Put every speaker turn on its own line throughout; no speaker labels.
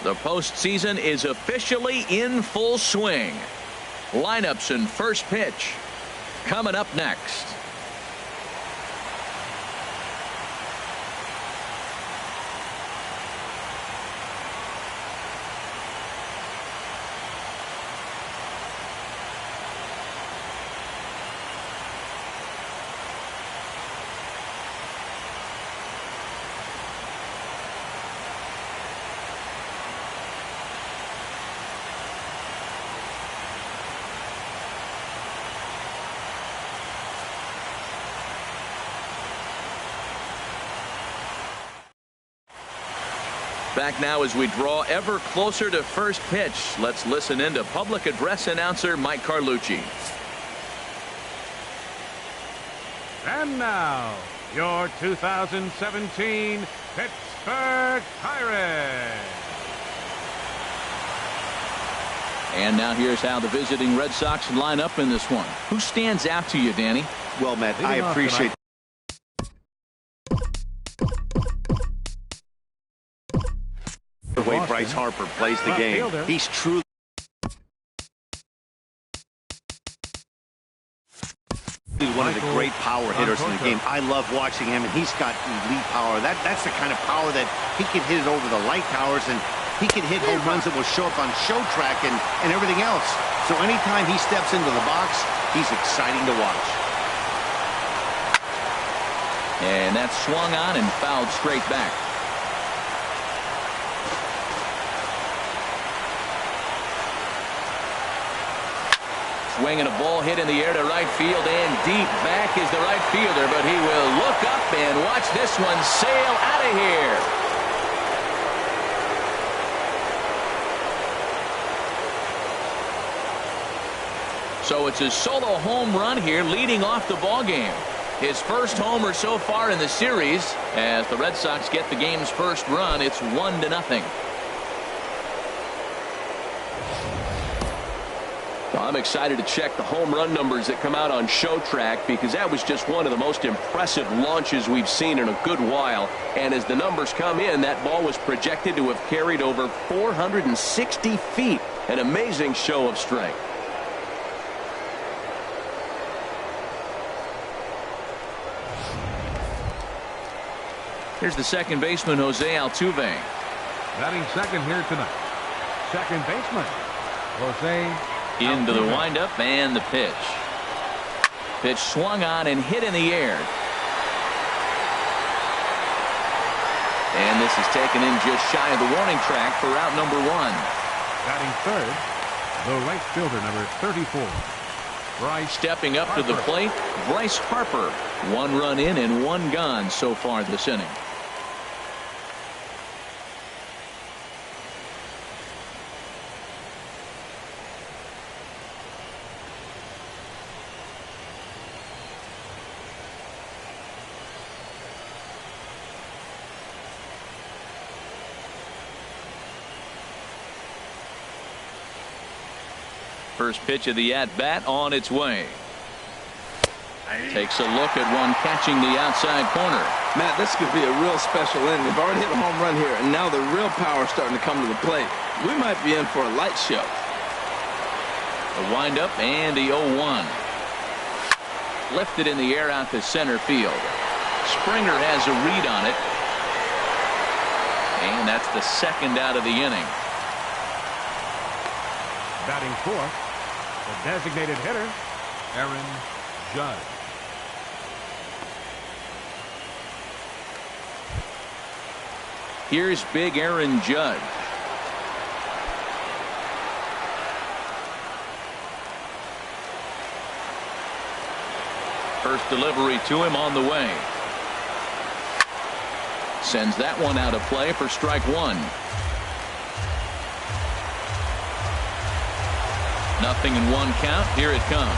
The postseason is officially in full swing. Lineups and first pitch coming up next. Back now as we draw ever closer to first pitch. Let's listen in to public address announcer Mike Carlucci.
And now, your 2017 Pittsburgh Pirates.
And now here's how the visiting Red Sox line up in this one. Who stands out to you, Danny?
Well, Matt, I appreciate the way Bryce Harper plays the game. He's truly one of the great power hitters in the game. I love watching him, and he's got elite power. That's the kind of power that he can hit it over the light towers, and he can hit home runs that will show up on show track and everything else. So anytime he steps into the box, he's exciting to watch.
And that's swung on and fouled straight back. Swinging a ball hit in the air to right field, and deep back is the right fielder, but he will look up and watch this one sail out of here. So it's a solo home run here leading off the ball game. His first homer so far in the series. As the Red Sox get the game's first run, it's 1-0. I'm excited to check the home run numbers that come out on Show Track, because that was just one of the most impressive launches we've seen in a good while. And as the numbers come in, that ball was projected to have carried over 460 feet. An amazing show of strength. Here's the second baseman, Jose Altuve.
Batting second here tonight. Second baseman, Jose
into the windup and the pitch. Pitch swung on and hit in the air. And this is taken in just shy of the warning track for out number 1.
Batting third, the right fielder, number 34. Bryce
stepping up
Harper.
To the plate, Bryce Harper. 1 run in and 1 gone so far this inning. First pitch of the at-bat on its way. Takes a look at one catching the outside corner.
Matt, this could be a real special inning. They've already hit a home run here, and now the real power is starting to come to the plate. We might be in for a light show.
A windup and the 0-1. Lifted in the air out to center field. Springer has a read on it. And that's the second out of the inning.
Batting fourth, the designated hitter, Aaron Judge.
Here's big Aaron Judge. First delivery to him on the way. Sends that one out of play for strike 1. 0-1 count. Here it comes.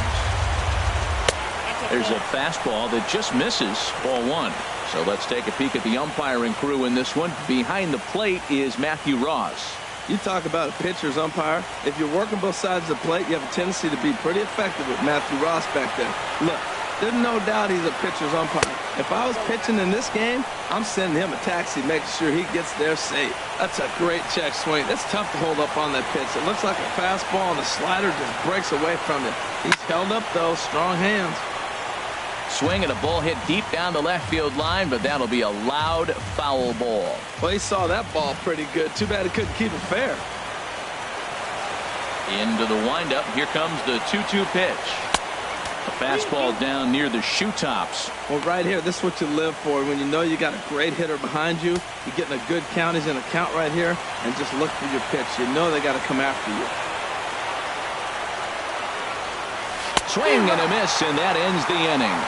There's a fastball that just misses ball 1. So let's take a peek at the umpiring crew in this one. Behind the plate is Matthew Ross.
You talk about a pitcher's umpire. If you're working both sides of the plate, you have a tendency to be pretty effective with Matthew Ross back there. Look, There's no doubt he's a pitcher's umpire. If I was pitching in this game, I'm sending him a taxi, making sure he gets there safe. That's a great check swing. That's tough to hold up on that pitch. It looks like a fastball, and the slider just breaks away from it. He's held up, though. Strong hands.
Swing and a ball hit deep down the left field line, but that'll be a loud foul ball.
Well, he saw that ball pretty good. Too bad he couldn't keep it fair.
Into the windup. Here comes the 2-2 pitch. A fastball down near the shoe tops.
Well, right here, this is what you live for. When you know you got a great hitter behind you, you're getting a good count. He's in a count right here, and just look for your pitch. You know they got to come after you.
Swing and a miss, and that ends the inning.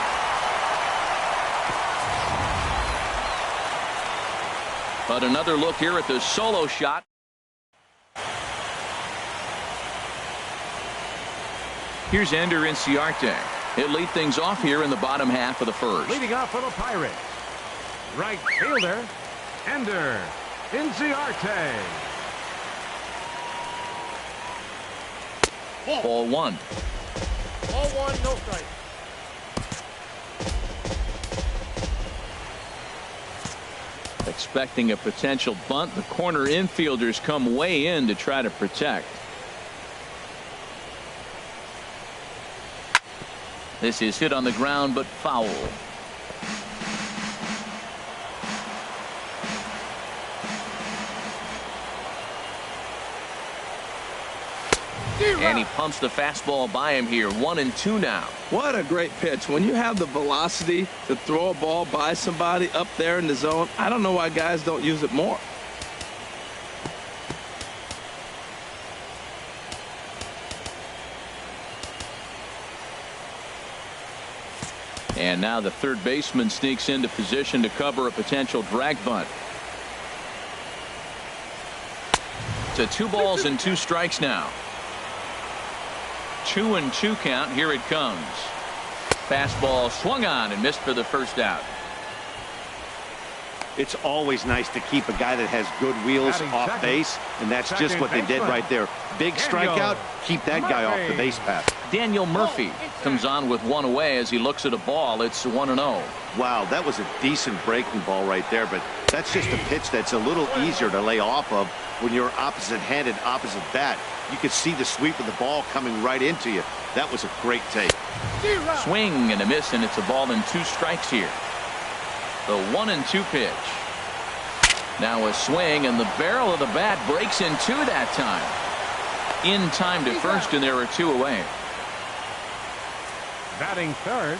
But another look here at the solo shot. Here's Ender Inciarte. He'll lead things off here in the bottom half of the first.
Leading off for the Pirates, right fielder, Ender Inciarte.
Ball one.
Ball one, no strike.
Expecting a potential bunt. The corner infielders come way in to try to protect. This is hit on the ground, but foul. And he pumps the fastball by him here. 1-2 now.
What a great pitch. When you have the velocity to throw a ball by somebody up there in the zone, I don't know why guys don't use it more.
And now the third baseman sneaks into position to cover a potential drag bunt. To 2 balls and 2 strikes now. 2-2 count. Here it comes. Fastball swung on and missed for the first out.
It's always nice to keep a guy that has good wheels off base, and that's just what they did right there. Big strikeout, keep that guy off the base path.
Daniel Murphy comes on with 1 away as he looks at a ball. It's 1-0.
Wow, that was a decent breaking ball right there, but that's just a pitch that's a little easier to lay off of when you're opposite-handed, opposite bat. You could see the sweep of the ball coming right into you. That was a great take.
Swing and a miss, and it's a ball and 2 strikes here. The 1-2 pitch. Now a swing, and the barrel of the bat breaks in 2 that time. In time to first, and there are 2 away.
Batting third.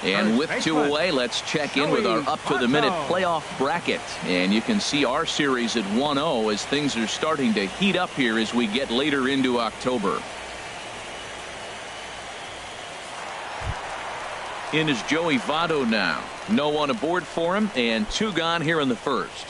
And with 2 away, let's check in with our up-to-the-minute playoff bracket. And you can see our series at 1-0 as things are starting to heat up here as we get later into October. In is Joey Votto now. No one aboard for him, and 2 gone here in the first.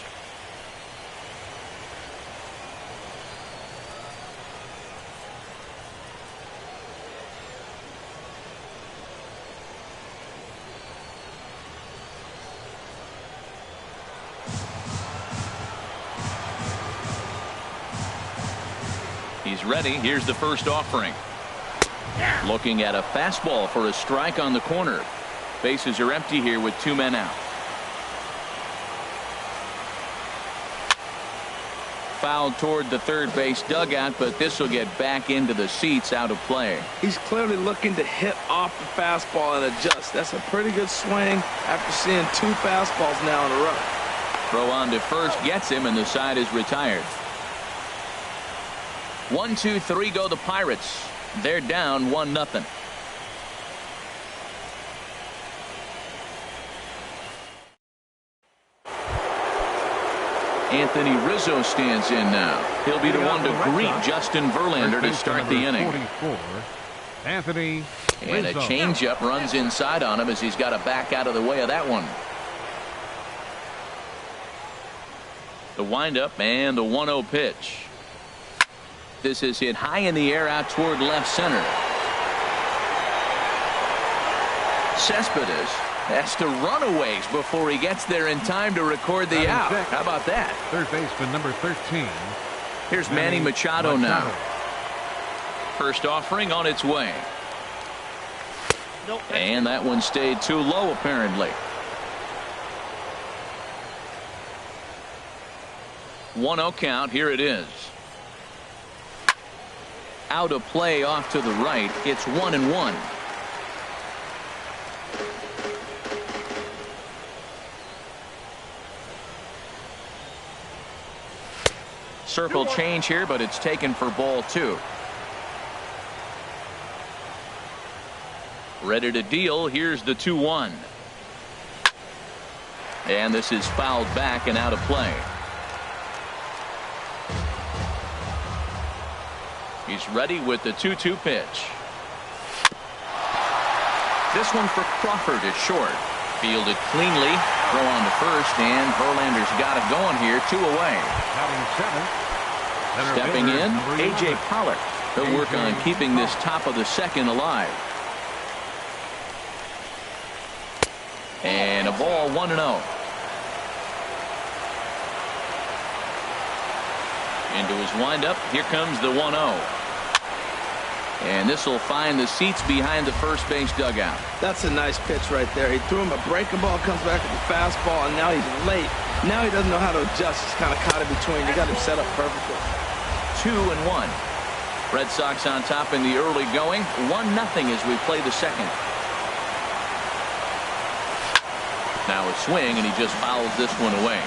He's ready. Here's the first offering. Looking at a fastball for a strike on the corner. Bases are empty here with 2 men out. Fouled toward the third base dugout, but this will get back into the seats, out of play.
He's clearly looking to hit off the fastball and adjust. That's a pretty good swing after seeing 2 fastballs now in a row.
Throw on to first gets him, and the side is retired. 1-2-3 go the Pirates. They're down 1-0. Anthony Rizzo stands in now. He'll be the one to greet Justin Verlander to start the inning.
44, Anthony
And a changeup runs inside on him as he's got to back out of the way of that one. The windup and the 1-0 pitch. This is hit high in the air out toward left center. Cespedes has to run a ways before he gets there in time to record the out. How about that?
Third baseman number 13.
Here's Manny Machado now. First offering on its way.
And that one stayed too low, apparently. 1-0 count. Here it is. Out of play off to the right. It's 1-1. Circle change here, but it's taken for ball 2. Ready to deal. Here's the 2-1. And this is fouled back and out of play. He's ready with the 2-2 pitch. This one for Crawford is short. Fielded cleanly. Throw on to first, and Verlander's got it going here. 2 away. Stepping in, A.J. Pollock. He'll work on keeping this top of the second alive. And a ball, 1-0. Into his windup. Here comes the 1-0. And this will find the seats behind the first base dugout.
That's a nice pitch right there. He threw him a breaking ball, comes back with a fastball, and now he's late. Now he doesn't know how to adjust. He's kind of caught in between. You got him set up perfectly.
2-1. Red Sox on top in the early going. 1-0 as we play the second. Now a swing, and he just fouls this one away.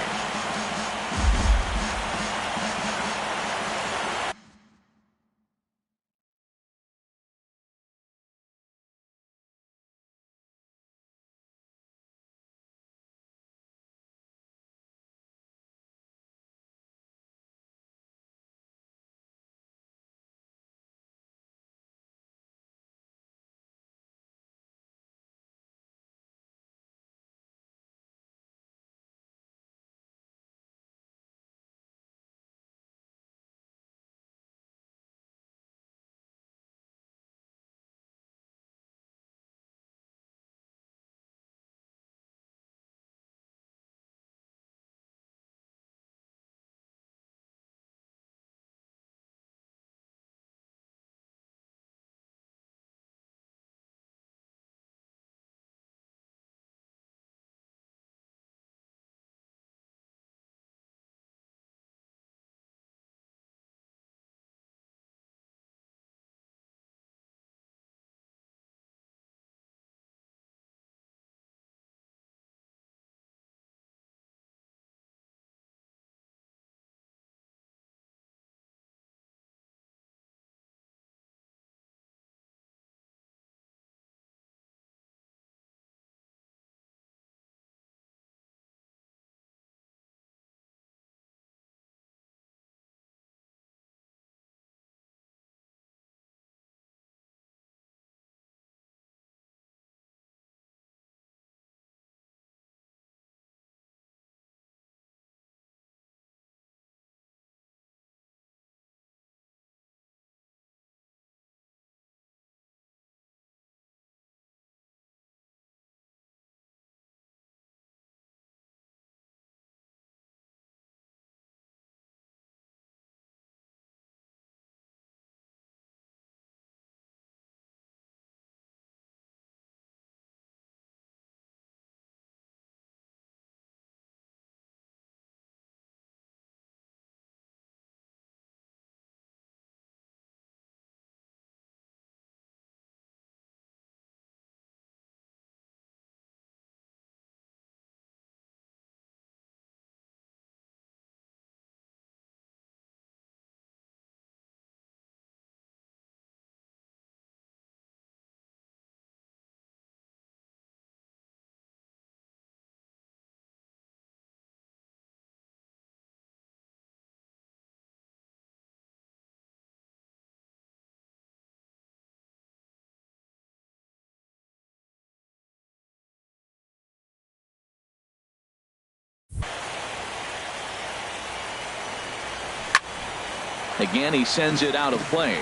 Again, he sends it out of play.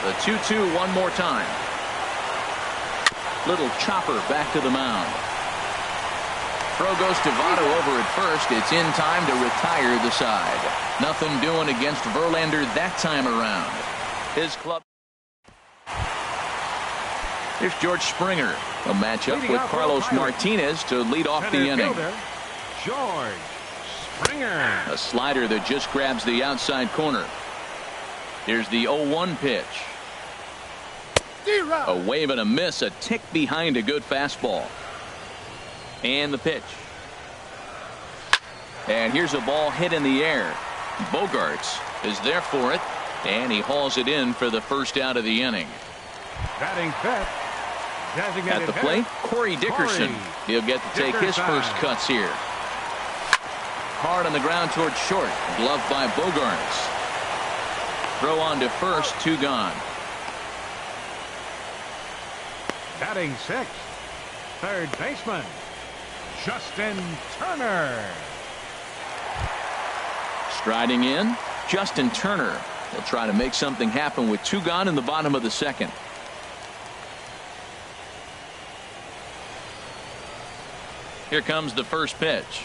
The 2-2 one more time. Little chopper back to the mound. Throw goes to Votto over at first. It's in time to retire the side. Nothing doing against Verlander that time around. His club. Here's George Springer. A matchup with Carlos Martinez to lead off the inning.
George Springer.
A slider that just grabs the outside corner. Here's the 0-1 pitch. A wave and a miss, a tick behind a good fastball. And the pitch. And here's a ball hit in the air. Bogarts is there for it, and he hauls it in for the first out of the inning.
Batting fifth.
At the plate, Corey Dickerson. He'll get to take his first cuts here. Hard on the ground towards short. Gloved by Bogarts. Throw on to first, 2 gone.
Batting sixth. Third baseman, Justin Turner.
Striding in, Justin Turner. He'll try to make something happen with 2 gone in the bottom of the second. Here comes the first pitch.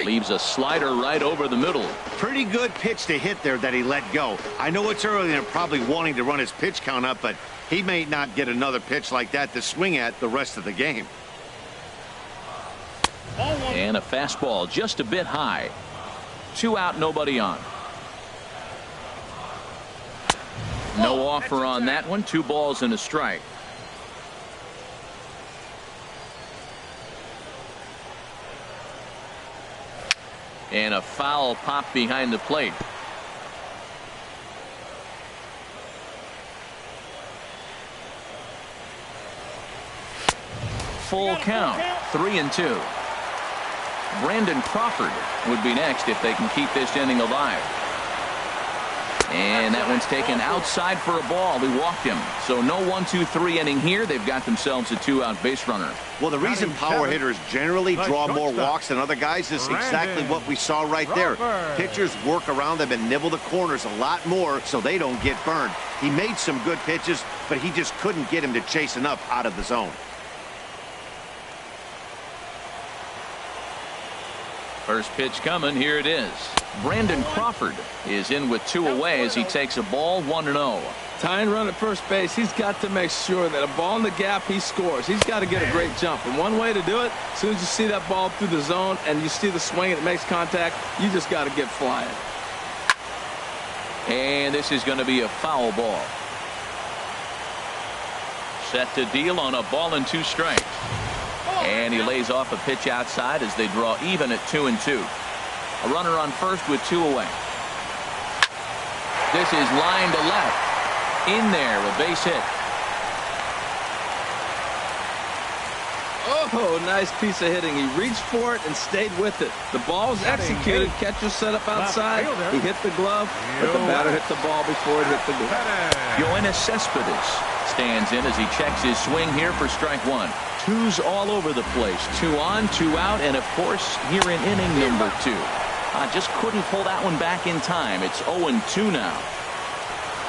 Leaves a slider right over the middle.
Pretty good pitch to hit there that he let go. I know it's early and probably wanting to run his pitch count up, but he may not get another pitch like that to swing at the rest of the game.
And a fastball just a bit high. 2 out, nobody on. No offer on that one. 2 balls and a strike. And a foul pop behind the plate. Full count, 3-2. Brandon Crawford would be next if they can keep this inning alive. And that one's taken outside for a ball. They walked him. So no 1-2-3 inning here. They've got themselves a 2-out base runner.
Well, the reason power hitters generally draw more walks than other guys is exactly what we saw right there. Pitchers work around them and nibble the corners a lot more so they don't get burned. He made some good pitches, but he just couldn't get him to chase enough out of the zone.
First pitch coming. Here it is. Brandon Crawford is in with 2 away as he takes a ball, 1-0.
Tying run at first base, he's got to make sure that a ball in the gap, he scores. He's got to get a great jump. And one way to do it, as soon as you see that ball through the zone and you see the swing and it makes contact, you just got to get flying.
And this is going to be a foul ball. Set to deal on a ball and 2 strikes. And he lays off a pitch outside as they draw even at 2-2. A runner on first with 2 away. This is line to left. In there, a base hit.
Oh, nice piece of hitting. He reached for it and stayed with it. The ball's executed. Catcher set up outside. He hit the glove, but the batter hit the ball before it hit the glove.
Yoenis Cespedes stands in as he checks his swing here for strike 1. 2's all over the place. 2 on, 2 out, and of course here in inning number 2. Just couldn't pull that one back in time. It's 0-2 now.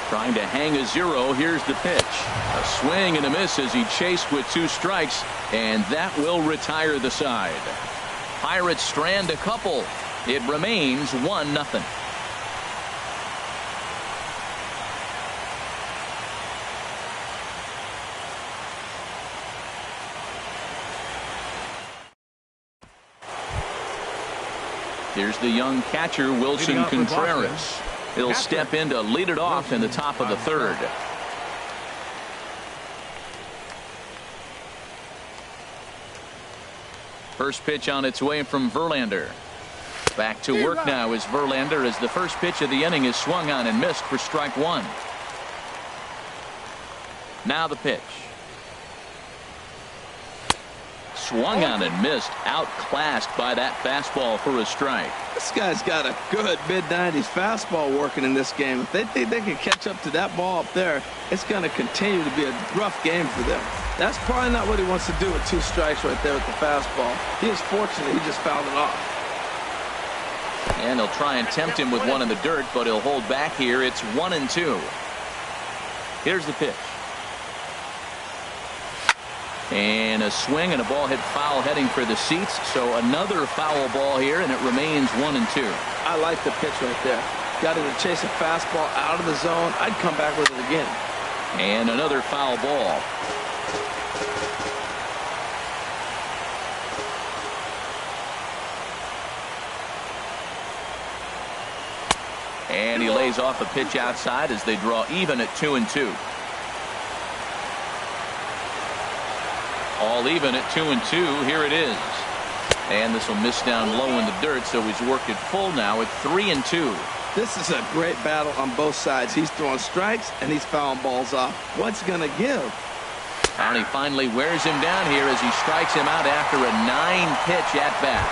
Trying to hang a 0. Here's the pitch. A swing and a miss as he chased with 2 strikes, and that will retire the side. Pirates strand a couple. It remains 1-0. Here's the young catcher, Wilson Contreras. He'll step in to lead it off in the top of the 3rd. First pitch on its way from Verlander. Back to work now is Verlander as the first pitch of the inning is swung on and missed for strike 1. Now the pitch. Swung on and missed, outclassed by that fastball for a strike.
This guy's got a good mid-90s fastball working in this game. If they think they can catch up to that ball up there, it's going to continue to be a rough game for them. That's probably not what he wants to do with 2 strikes right there with the fastball. He is fortunate he just fouled it off.
And he'll try and tempt him with one in the dirt, but he'll hold back here. It's 1-2. Here's the pitch. And a swing and a ball hit foul heading for the seats. So another foul ball here, and it remains 1-2.
I like the pitch right there. got him to chase a fastball out of the zone, I'd come back with it again.
And another foul ball. And he lays off a pitch outside as they draw even at 2-2. All even at 2-2. Here it is. And this will miss down low in the dirt, so he's worked it full now at 3-2.
This is a great battle on both sides. He's throwing strikes and he's fouling balls off. What's going to give?
And he finally wears him down here as he strikes him out after a 9-pitch at bat.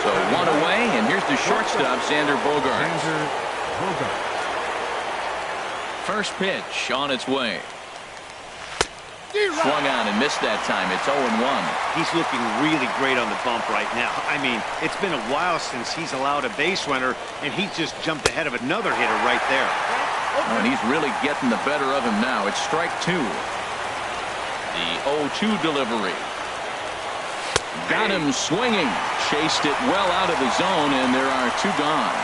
So one away, and here's the shortstop, Xander Bogaerts. First pitch on its way. Swung on and missed that time. It's 0-1.
He's looking really great on the bump right now. I mean, it's been a while since he's allowed a base runner, and he just jumped ahead of another hitter right there.
And he's really getting the better of him now. It's strike 2. The 0-2 delivery. Got him swinging. Chased it well out of the zone, and there are 2 gone.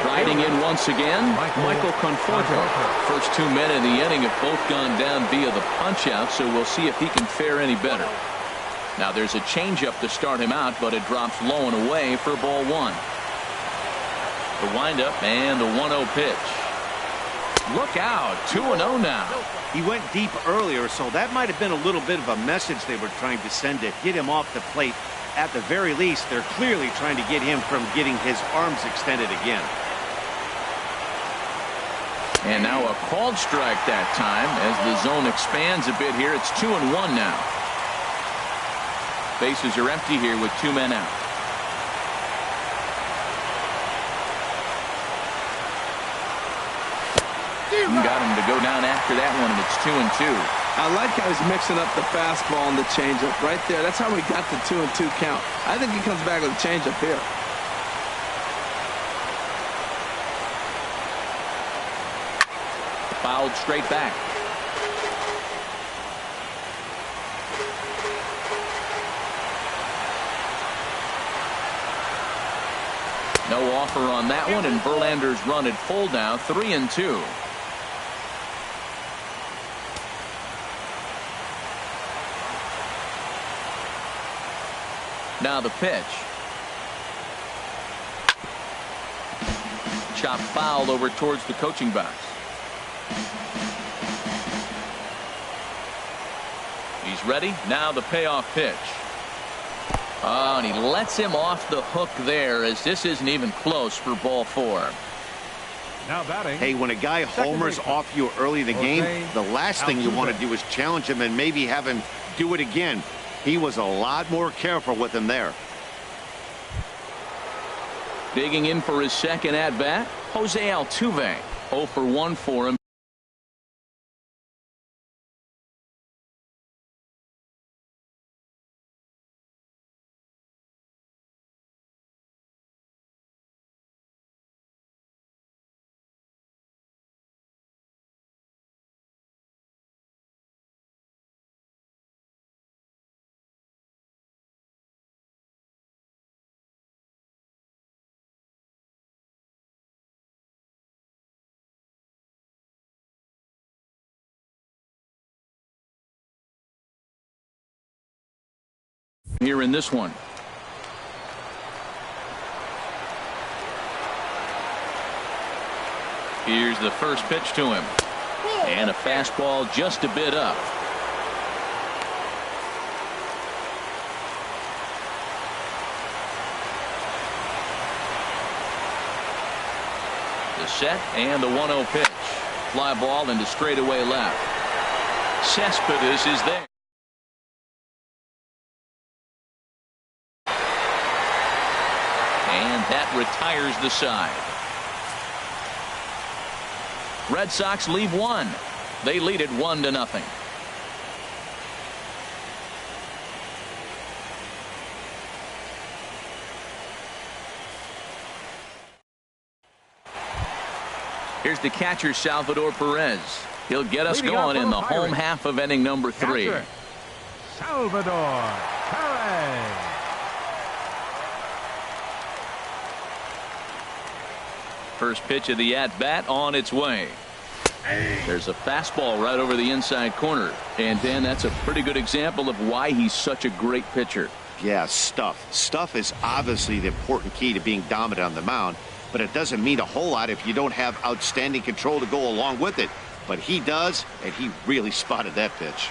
Riding in once again, Michael Conforto. First 2 men in the inning have both gone down via the punch-out, so we'll see if he can fare any better. Now there's a changeup to start him out, but it drops low and away for ball 1. The windup and the 1-0 pitch. Look out, 2-0 now.
He went deep earlier, so that might have been a little bit of a message they were trying to send to get him off the plate. At the very least, they're clearly trying to get him from getting his arms extended again.
And now a called strike that time as the zone expands a bit here. It's 2-1 now. Bases are empty here with 2 men out. Got him to go down after that one, and it's 2-2.
I like how he's mixing up the fastball and the changeup right there. That's how we got the 2-2 count. I think he comes back with a changeup here.
Fouled straight back. No offer on that one, and Verlander's run at full now, 3-2. Now the pitch. Chop foul over towards the coaching box. He's ready. Now the payoff pitch. Oh, and he lets him off the hook there as this isn't even close for ball 4.
Now batting.
Hey, when a guy homers off you early in the game, the last thing you want to do is challenge him and maybe have him do it again. He was a lot more careful with him there.
Digging in for his second at bat, Jose Altuve. 0 for 1 for him. Here in this one. Here's the first pitch to him. And a fastball just a bit up. The set and the 1-0 pitch. Fly ball into straightaway left. Cespedes is there. And that retires the side. Red Sox leave one. They lead it 1-0. Here's the catcher, Salvador Perez. He'll get us going in the home half of inning number 3.
Catcher, Salvador Perez.
First pitch of the at-bat on its way. There's a fastball right over the inside corner. And Dan, that's a pretty good example of why he's such a great pitcher.
Yeah, stuff. Stuff is obviously the important key to being dominant on the mound, but it doesn't mean a whole lot if you don't have outstanding control to go along with it. But he does, and he really spotted that pitch.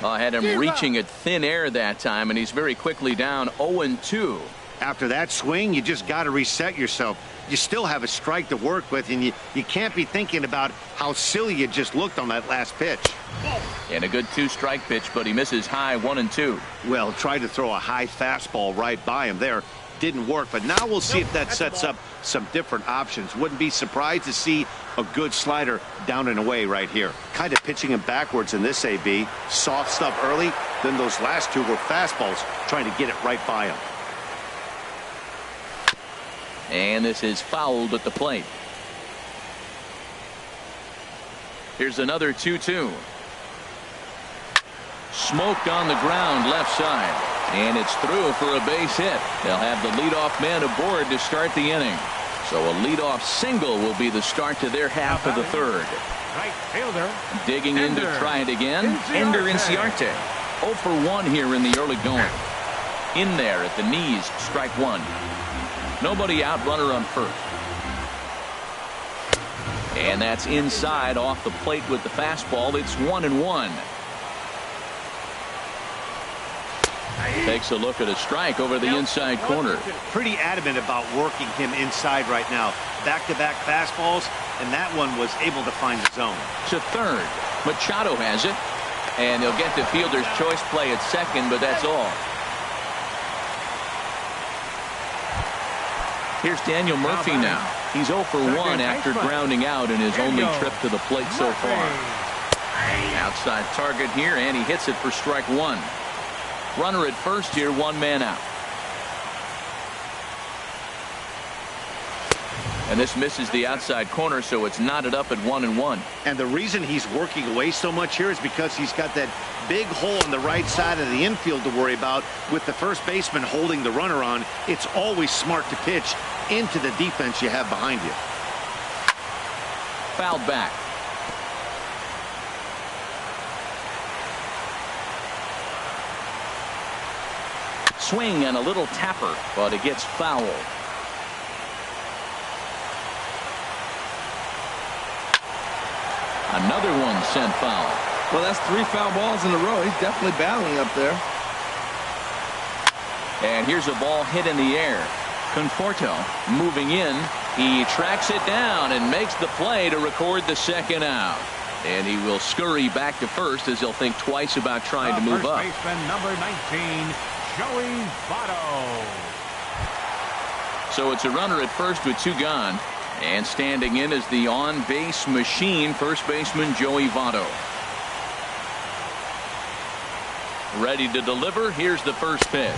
I had him reaching at thin air that time, and he's very quickly down 0-2.
After that swing, you just got to reset yourself. You still have a strike to work with, and you can't be thinking about how silly you just looked on that last pitch.
And a good 2-strike pitch, but he misses high 1-2.
Well, tried to throw a high fastball right by him there. Didn't work, but now we'll see if that sets up some different options. Wouldn't be surprised to see a good slider down and away right here. Kind of pitching him backwards in this AB. Soft stuff early, then those last two were fastballs, trying to get it right by him.
And this is fouled at the plate. Here's another 2-2. Smoked on the ground left side. And it's through for a base hit. They'll have the leadoff man aboard to start the inning. So a leadoff single will be the start to their half of the third.
Right fielder.
Digging in to try it again. Ender Inciarte. 0 for 1 here in the early going. In there at the knees, strike one. Nobody out, runner on first. And that's inside off the plate with the fastball. It's 1-1. Takes a look at a strike over the inside corner.
Pretty adamant about working him inside right now. Back-to-back fastballs, and that one was able to find the zone.
To third. Machado has it. And he'll get the fielder's choice play at second, but that's all. Here's Daniel Murphy now. He's 0 for 1 after grounding out in his only trip to the plate so far. Outside target here, and he hits it for strike one. Runner at first here, 1 man out. And this misses the outside corner, so it's knotted up at 1-1.
And the reason he's working away so much here is because he's got that big hole on the right side of the infield to worry about. With the first baseman holding the runner on, it's always smart to pitch into the defense you have behind you.
Fouled back. Swing and a little tapper, but it gets fouled. Another one sent foul.
Well, that's 3 foul balls in a row. He's definitely battling up there.
And here's a ball hit in the air. Conforto moving in. He tracks it down and makes the play to record the second out. And he will scurry back to first as he'll think twice about trying to move up.
First baseman number 19, Joey Votto.
So it's a runner at first with 2 gone. And standing in is the on-base machine, first baseman Joey Votto. Ready to deliver. Here's the first pitch.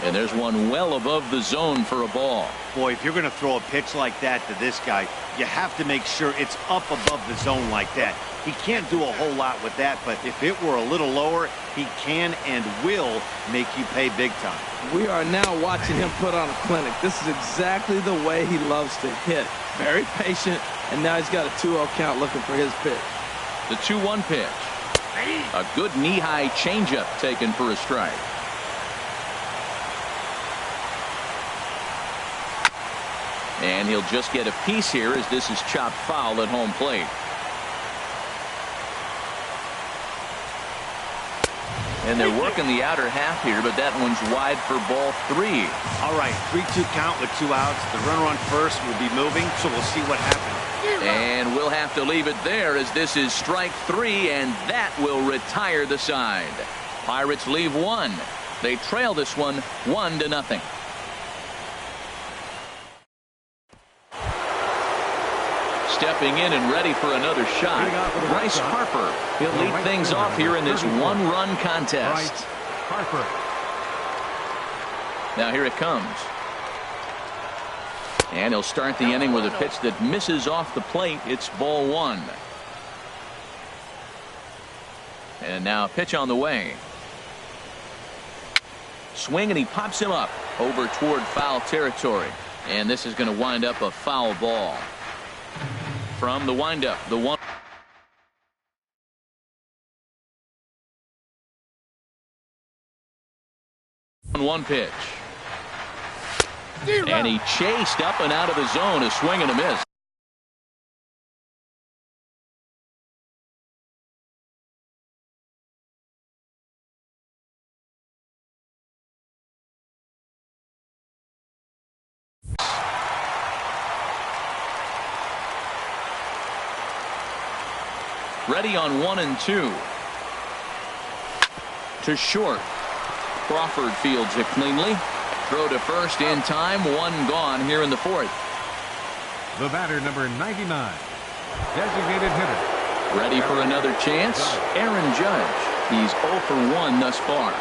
And there's one well above the zone for a ball.
Boy, if you're going to throw a pitch like that to this guy, you have to make sure it's up above the zone like that. He can't do a whole lot with that, but if it were a little lower, he can and will make you pay big time.
We are now watching him put on a clinic. This is exactly the way he loves to hit. Very patient, and now he's got a 2-0 count looking for his pitch.
The 2-1 pitch. A good knee-high changeup taken for a strike. And he'll just get a piece here as this is chopped foul at home plate. And they're working the outer half here, but that one's wide for ball 3.
All right, 3-2 count with 2 outs. The runner on first will be moving, so we'll see what happens.
And we'll have to leave it there as this is strike 3, and that will retire the side. Pirates leave 1. They trail this one 1-0. stepping in and ready for another shot. Bryce Harper. He'll lead things off here in this one-run contest.
Harper.
Now here it comes. And he'll start the inning with a pitch that misses off the plate. It's ball one. And now a pitch on the way. Swing, and he pops him up over toward foul territory. And this is going to wind up a foul ball. From the windup, the 1-1 pitch. And he chased up and out of the zone. A swing and a miss. Ready on 1 and 2. To short. Crawford fields it cleanly. Throw to first in time. One gone here in the fourth.
The batter, number 99. Designated hitter.
Ready for another chance. Aaron Judge. He's 0 for 1 thus far.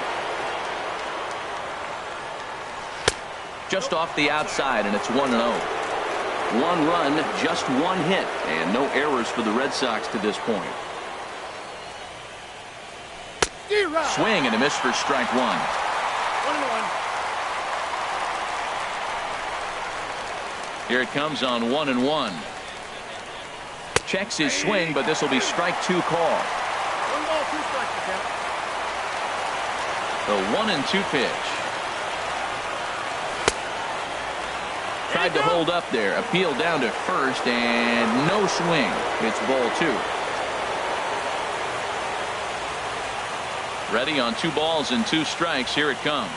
Just off the outside, and it's 1-0. 1 run, just 1 hit, and no errors for the Red Sox to this point. Swing and a miss for strike 1.
1-1.
Here it comes on 1-1. Checks his swing, but this will be strike 2 call.
1 ball, 2 strikes.
The 1-2 pitch. Tried to hold up there. Appeal down to first, and no swing. It's ball 2. Ready on 2 balls and 2 strikes. Here it comes.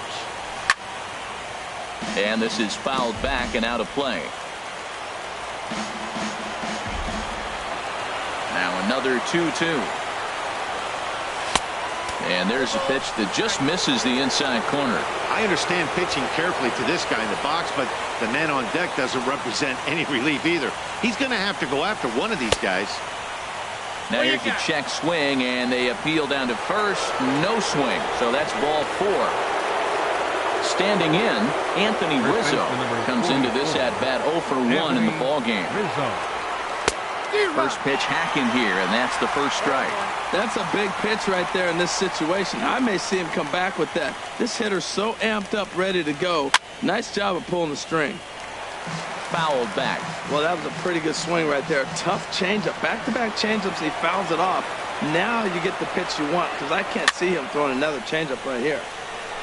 And this is fouled back and out of play. Now another 2-2. And there's a pitch that just misses the inside corner.
I understand pitching carefully to this guy in the box, but the man on deck doesn't represent any relief either. He's going to have to go after one of these guys.
Now here's the check swing, and they appeal down to first. No swing. So that's ball 4. Standing in, Anthony Rizzo comes into this at-bat 0 for 1 in the ballgame. First pitch hacking here, and that's the first strike.
That's a big pitch right there in this situation. I may see him come back with that. This hitter's so amped up, ready to go. Nice job of pulling the string.
Fouled back.
Well, that was a pretty good swing right there. Tough changeup. Back-to-back changeups, he fouls it off. Now you get the pitch you want, because I can't see him throwing another changeup right here.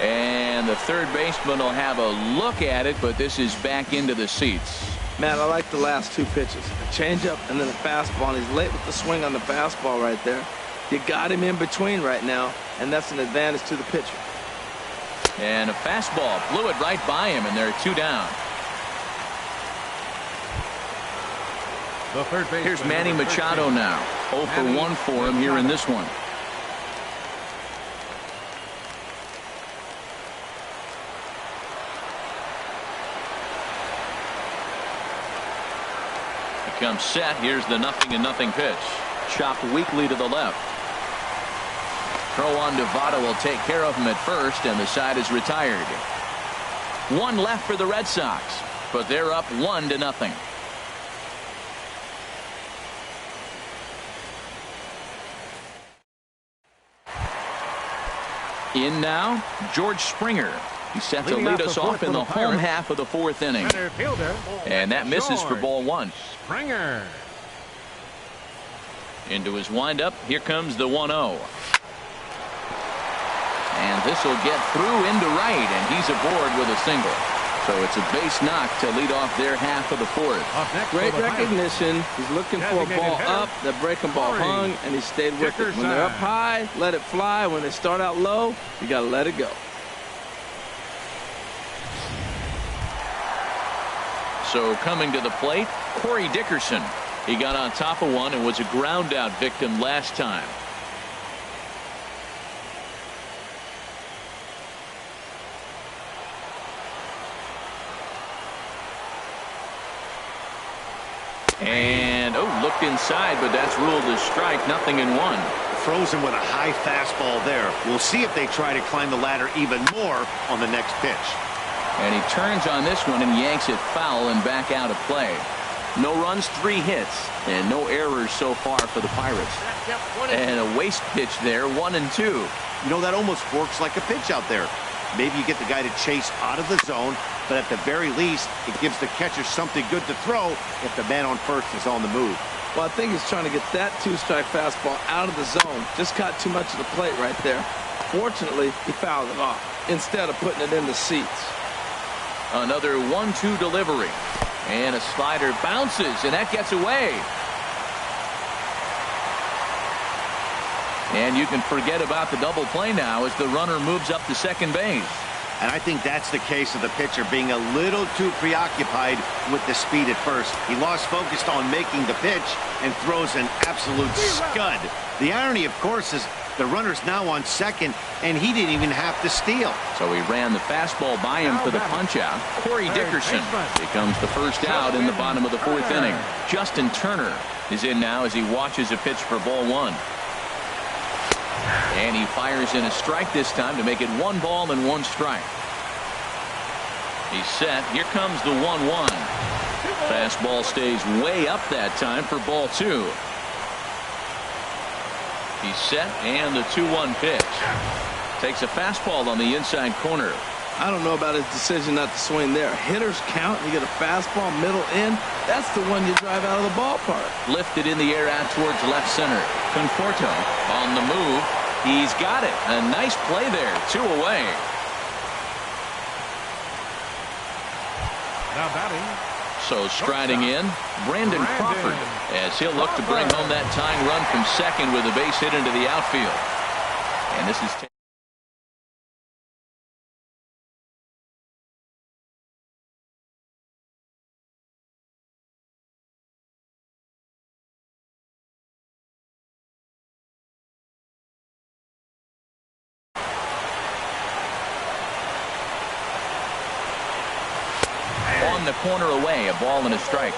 And the third baseman will have a look at it, but this is back into the seats.
Matt, I like the last 2 pitches. A changeup and then a fastball. And he's late with the swing on the fastball right there. You got him in between right now, and that's an advantage to the pitcher.
And a fastball blew it right by him, and there are 2 down.
The third baseman,
Here's Manny Machado now. 0 for 1 for him here in this one. Comes set. Here's the 0-0 pitch. Chopped weakly to the left. Throw on Devada will take care of him at first, and the side is retired. 1 left for the Red Sox, but they're up 1-0. In now, George Springer. He's set to lead us off in the home half of the 4th inning. And that misses for ball 1.
Springer.
Into his windup. Here comes the 1-0. And this will get through into right, and he's aboard with a single. So it's a base knock to lead off their half of the 4th.
Great recognition. He's looking for a ball up. The breaking ball hung, and he stayed with it. When they're up high, let it fly. When they start out low, you got to let it go.
So coming to the plate, Corey Dickerson. He got on top of one and was a ground out victim last time. And hooked inside, but that's ruled a strike. 0-1.
Throws him with a high fastball there. We'll see if they try to climb the ladder even more on the next pitch.
And he turns on this one and yanks it foul and back out of play.
No runs, 3 hits, and no errors so far for the Pirates.
And a waste pitch there, 1-2.
You know, that almost works like a pitch out there. Maybe you get the guy to chase out of the zone, but at the very least, it gives the catcher something good to throw if the man on first is on the move.
Well, I think he's trying to get that 2-strike fastball out of the zone. Just caught too much of the plate right there. Fortunately, he fouled it off instead of putting it in the seats.
Another 1-2 delivery. And a slider bounces, and that gets away. And you can forget about the double play now as the runner moves up to second base.
And I think that's the case of the pitcher being a little too preoccupied with the speed at first. He lost focus on making the pitch and throws an absolute scud. The irony, of course, is the runner's now on second, and he didn't even have to steal.
So he ran the fastball by him for the punch-out. Corey Dickerson becomes the first out in the bottom of the 4th inning. Justin Turner is in now as he watches a pitch for ball 1. And he fires in a strike this time to make it 1 ball and 1 strike. He's set. Here comes the 1-1. Fastball stays way up that time for ball 2. He's set, and the 2-1 pitch. Takes a fastball on the inside corner.
I don't know about his decision not to swing there. Hitters count. You get a fastball middle in. That's the one you drive out of the ballpark.
Lifted in the air out towards left center. Conforto on the move. He's got it. A nice play there. 2 away.
Now batting.
So striding in, Brandon Crawford, as he'll look to bring home that tying run from second with a base hit into the outfield. And this is the corner away, a ball and a strike.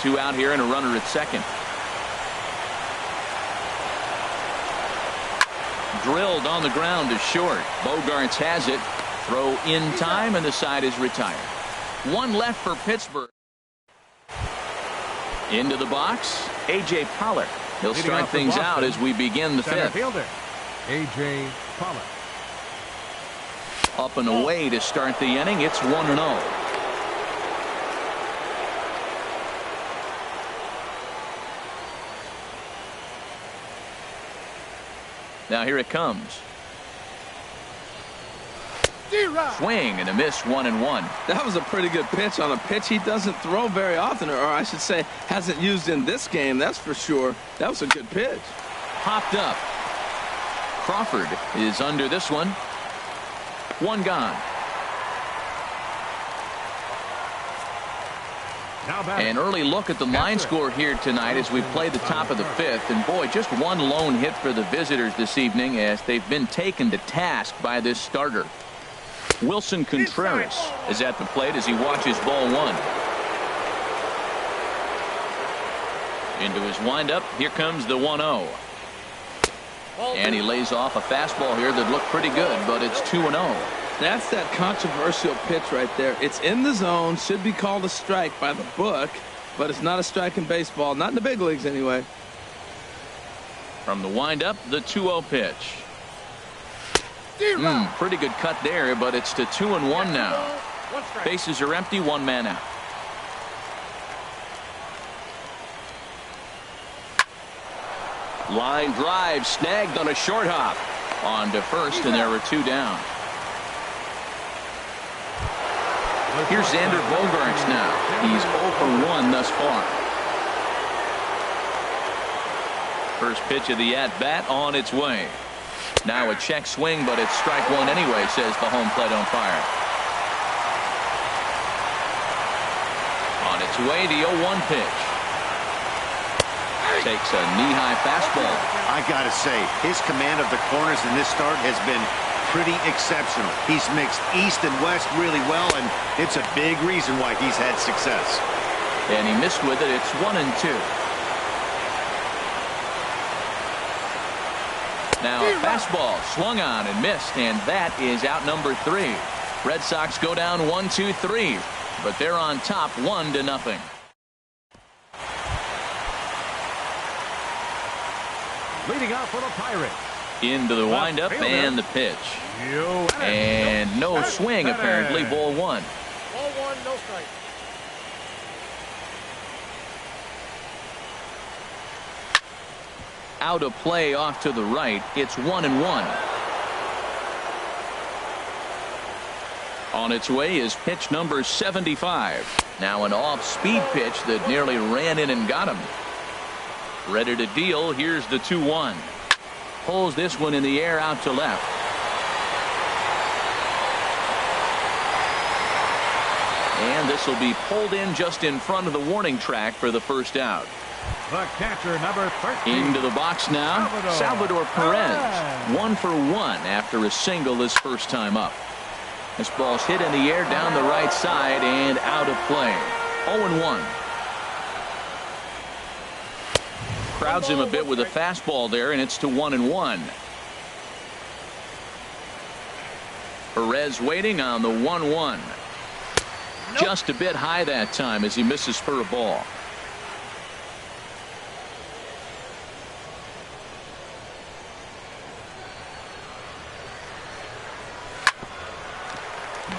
2 out here and a runner at second. Drilled on the ground to short. Bogarts has it. Throw in time, and the side is retired. 1 left for Pittsburgh. Into the box, A.J. Pollock. He'll strike things out as we begin the 5th.
Fielder, A.J. Pollock.
Up and away to start the inning. It's 1-0. Now here it comes. Swing and a miss, 1-1.
That was a pretty good pitch on a pitch he doesn't throw very often, or I should say hasn't used in this game, that's for sure. That was a good pitch.
Popped up. Crawford is under this one. 1 gone. An early look at the line score here tonight as we play the top of the 5th. And boy, just 1 lone hit for the visitors this evening as they've been taken to task by this starter. Wilson Contreras is at the plate as he watches ball 1. Into his windup. Here comes the 1-0. And he lays off a fastball here that looked pretty good, but it's 2-0.
That's that controversial pitch right there. It's in the zone, should be called a strike by the book, but it's not a strike in baseball, not in the big leagues anyway.
From the windup, the 2-0 pitch. Pretty good cut there, but it's to 2-1 now. Bases are empty, 1 man out.
Line drive snagged on a short hop.
On to first, and there are 2 down. Here's Xander Bogaerts now. He's 0 for 1 thus far. First pitch of the at-bat on its way. Now a check swing, but it's strike 1 anyway, says the home plate umpire. On its way, the 0-1 pitch. Takes a knee-high fastball.
I gotta say, his command of the corners in this start has been pretty exceptional. He's mixed east and west really well, and it's a big reason why he's had success.
And he missed with it. It's 1-2. Now a fastball swung on and missed, and that is out number 3. Red Sox go down 1-2-3, but they're on top 1-0.
Leading out for the Pirates.
Into the windup and the pitch. And no swing apparently. Ball 1.
Ball 1, no strike.
Out of play off to the right. It's 1-1. On its way is pitch number 75. Now an off-speed pitch that nearly ran in and got him. Ready to deal. Here's the 2-1. Pulls this one in the air out to left. And this will be pulled in just in front of the warning track for the first out.
The catcher, number 13.
Into the box now, Salvador Perez. 1 for 1 after a single his first time up. This ball's hit in the air down the right side and out of play. 0-1. Crowds him a bit with a fastball there, and it's to 1-1. Perez waiting on the 1-1. Just a bit high that time as he misses for a ball.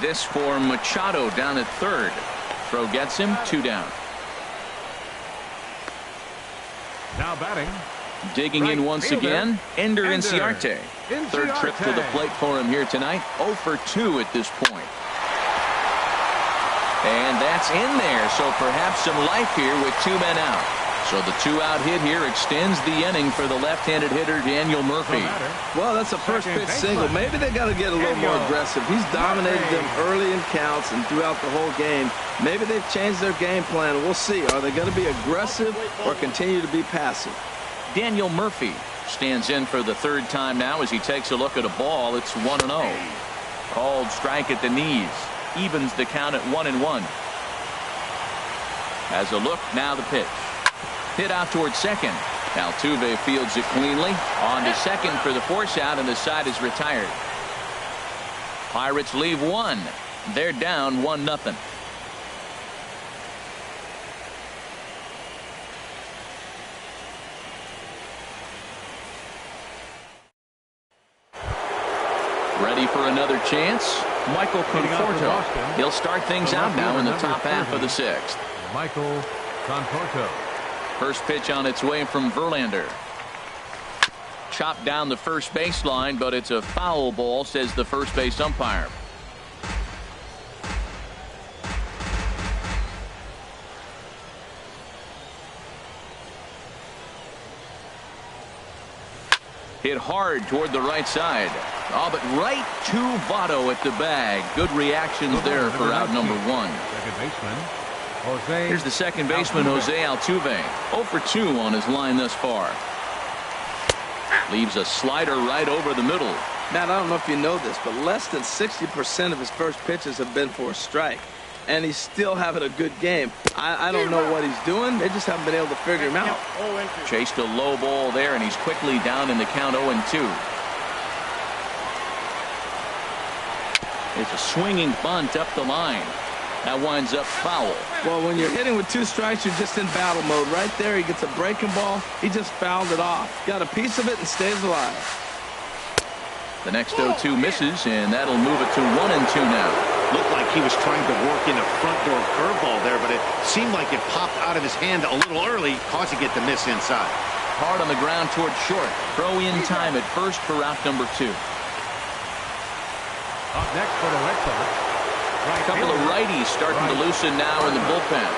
This for Machado down at third. Throw gets him, 2 down.
Now batting.
Digging in once again, Ender Inciarte. Third trip to the plate for him here tonight. 0 for 2 at this point. And that's in there, so perhaps some life here with 2 men out. So the 2-out hit here extends the inning for the left-handed hitter Daniel Murphy.
Well, that's a first pitch single. Maybe they got to get a little more aggressive. He's dominated them early in counts and throughout the whole game. Maybe they've changed their game plan. We'll see. Are they going to be aggressive or continue to be passive?
Daniel Murphy stands in for the 3rd time now as he takes a look at a ball. It's 1-0. Called strike at the knees. Evens the count at 1-1. As a look, now the pitch. Hit out towards second. Altuve fields it cleanly. On to second for the force out, and the side is retired. Pirates leave 1. They're down 1-0. Ready for another chance? Michael Conforto. He'll start things out now in the top half of the 6th.
Michael Conforto.
First pitch on its way from Verlander. Chopped down the first baseline, but it's a foul ball, says the first base umpire. Hit hard toward the right side. Oh, but right to Votto at the bag. Good reactions there for out number 1.
Second baseman, Jose.
Here's the second baseman, Jose Altuve. 0 for 2 on his line thus far. Leaves a slider right over the middle.
Matt, I don't know if you know this, but less than 60% of his first pitches have been for a strike. And he's still having a good game. I don't know what he's doing. They just haven't been able to figure him out.
Chased a low ball there, and he's quickly down in the count 0-2. It's a swinging bunt up the line. That winds up foul.
Well, when you're hitting with 2 strikes, you're just in battle mode. Right there, he gets a breaking ball. He just fouled it off. Got a piece of it and stays alive.
The next 0-2 misses, and that'll move it to 1-2 now.
Looked like he was trying to work in a front door curveball there, but it seemed like it popped out of his hand a little early, causing it to miss inside.
Hard on the ground toward short. Throw in time at first for out number 2.
Up next for the Red Sox.
A couple of righties starting to loosen now in the bullpen.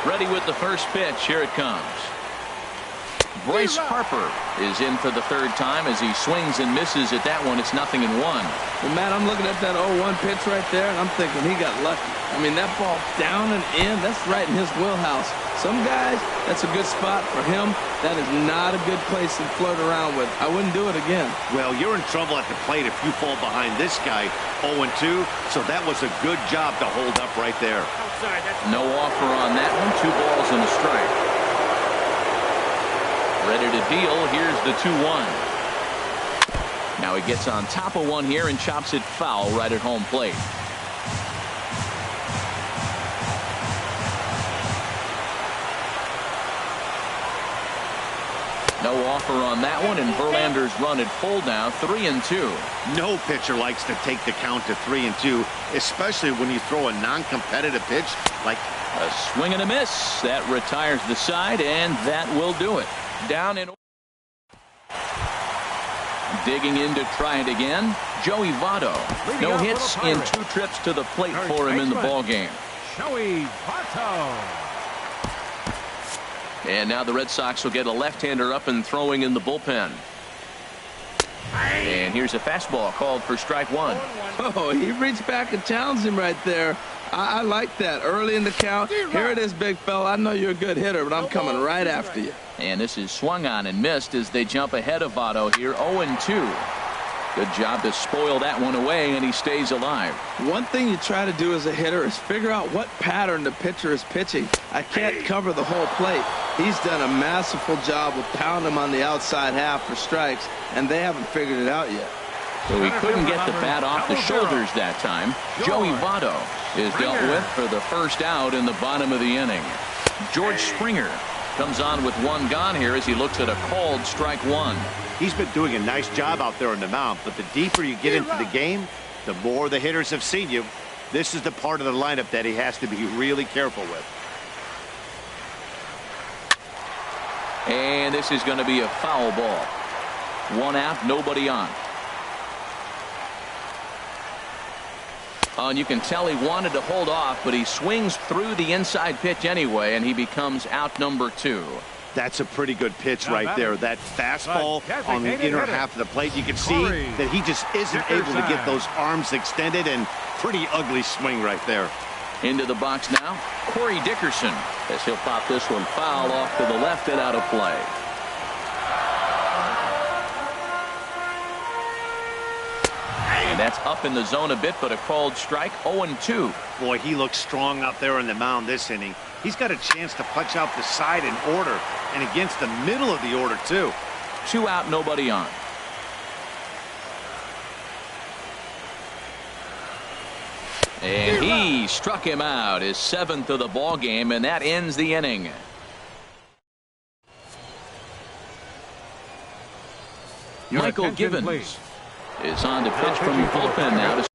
Ready with the first pitch. Here it comes. Bryce Harper is in for the 3rd time as he swings and misses at that one. It's 0-1.
Well, Matt, I'm looking at that 0-1 pitch right there, and I'm thinking he got lucky. I mean, that ball down and in, that's right in his wheelhouse. Some guys, that's a good spot. For him, that is not a good place to flirt around with. I wouldn't do it again.
Well, you're in trouble at the plate if you fall behind this guy 0-2, so that was a good job to hold up right there.
No offer on that one. 2 balls and a strike. Ready to deal. Here's the 2-1. Now he gets on top of one here and chops it foul right at home plate. No offer on that one, and Verlander's run at full now, 3-2.
No pitcher likes to take the count to 3-2, especially when you throw a non-competitive pitch like
a swing and a miss. That retires the side, and that will do it. Down in. Digging in to try it again, Joey Votto. No hits in 2 trips to the plate for him in the ball game.
Joey Votto.
And now the Red Sox will get a left-hander up and throwing in the bullpen.
And here's a fastball called for strike 1.
Oh, he reached back and challenged him right there. I like that. Early in the count. Here it is, big fella. I know you're a good hitter, but I'm coming right after you.
And this is swung on and missed as they jump ahead of Votto here, 0-2. Good job to spoil that one away, and he stays alive.
One thing you try to do as a hitter is figure out what pattern the pitcher is pitching. I can't cover the whole plate. He's done a masterful job of pounding him on the outside half for strikes, and they haven't figured it out yet.
So he couldn't get the bat off the shoulders that time. Joey Votto is dealt with for the first out in the bottom of the inning. George Springer comes on with one gone here as he looks at a called strike 1.
he's been doing a nice job out there on the mound, but the deeper you get into the game, the more the hitters have seen you. This is the part of the lineup that he has to be really careful with.
And this is going to be a foul ball. 1 out, nobody on. And you can tell he wanted to hold off, but he swings through the inside pitch anyway, and he becomes out number 2.
That's a pretty good pitch right there. That fastball on the inner half of the plate. You can see that he just isn't able to get those arms extended, and pretty ugly swing right there.
Into the box now, Corey Dickerson, as he'll pop this one foul off to the left and out of play. And that's up in the zone a bit, but a called strike, 0-2.
Boy, he looks strong out there on the mound this inning. He's got a chance to punch out the side in order, and against the middle of the order, too.
2 out, nobody on. And he struck him out, his 7th of the ball game, and that ends the inning. Michael Givens is on to pitch from the bullpen now to